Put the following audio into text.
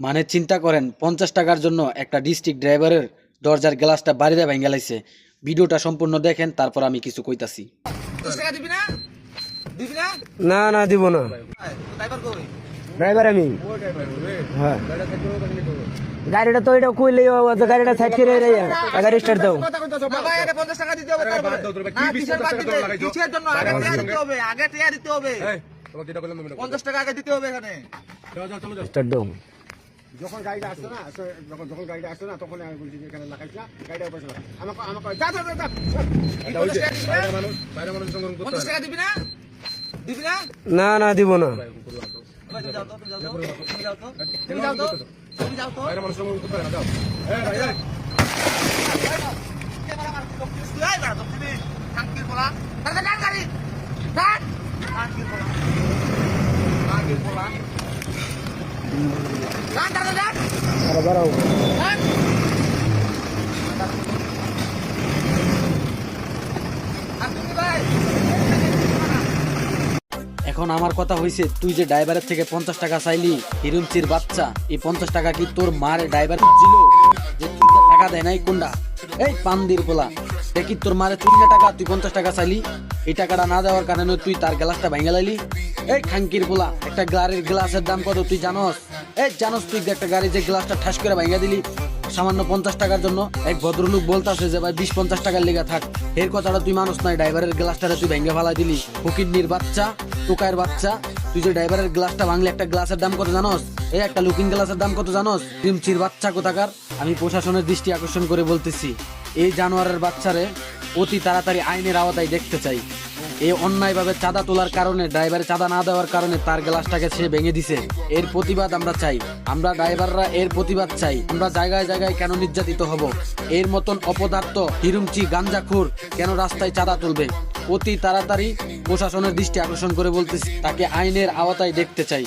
মানে চিন্তা করেন 50 টাকার জন্য একটা ডিস্ট্রিক্ট ড্রাইভারের দরজার গ্লাসটা বাড়িতে ভেঙে লাইছে। ভিডিওটা সম্পূর্ণ দেখেন, তারপর আমি কিছু কইতাছি। না না দিব না, ড্রাইভার আমি। হ্যাঁ গাড়িটা তো এটা কইলে গাড়িটা সাইড করে গাড়ি স্টার্ট দাও। 50 টাকা দিতে হবে, কিসের জন্য আগে টিয়া দিতে হবে 50 টাকা আগে দিতে হবে এখানে। স্টার্ট দাও। যখন গাড়িটা আসছে না, তখন আমি বলছি যে এখানে লাগাইছ না, গাড়িটা বসে আমাকে যা যা যা 50 টাকা দিবি না? দিবি না? না না দিব না। তুমি যাও তো। বাড়াও। এখন আমার কথা হইছে, তুই যে ড্রাইভারের থেকে 50 টাকা চাইলি, হিরুমচির বাচ্চা, এই 50 টাকা কি তোর মার ড্রাইভার ছিল যে তুই টাকা দেয় নাই? কোনটা? এই পান্দির পোলা, দেখি তোর মারে 3 টাকা, তুই 50 টাকা চাইলি, এই টাকাটা না দেওয়ার কারণে তুই তার গ্লাসটা ভেঙে লাইলি। এই খাঙ্কির পোলা, একটা গাড়ির গ্লাসের দাম কত তুই জানোস? জানোস তুই একটা গাড়ি যে গ্লাসটা ঠাস করে ভেঙে দিলি সামান্য 50 টাকার জন্য? এক ভদ্রলোক বলতাছে যে ভাই 20-50 টাকার লেগে থাক, এর কথাটা তুই মানুষ নাই, ড্রাইভারের গ্লাসটা তুই ভেঙে ফেলাই দিলি। ফকিন্নির বাচ্চা, টোকায়ের বাচ্চা, তুই যে ড্রাইভারের গ্লাসটা ভাঙলি, একটা গ্লাসের দাম কত জানোস? একটা লুকিং গ্লাসের দাম কত জানোস? হিরুমচির বাচ্চা কোথাকার। আমি প্রশাসনের দৃষ্টি আকর্ষণ করে বলতেছি, এই জানোয়ারের বাচ্চারে অতি তাড়াতাড়ি আইনের আওতায় দেখতে চাই। এই অন্যায়ভাবে চাঁদা তোলার কারণে, ড্রাইভারের চাঁদা না দেওয়ার কারণে তার গ্লাসটাকে সে ভেঙে দিছে। এর প্রতিবাদ আমরা চাই, আমরা ড্রাইভাররা এর প্রতিবাদ চাই। আমরা জায়গায় জায়গায় কেন নির্যাতিত হব? এর মতন অপদার্থ হিরুমচি গাঞ্জাখোর কেন রাস্তায় চাঁদা তুলবে? অতি তাড়াতাড়ি প্রশাসনের দৃষ্টি আকর্ষণ করে বলতেছি, তাকে আইনের আওতায় দেখতে চাই।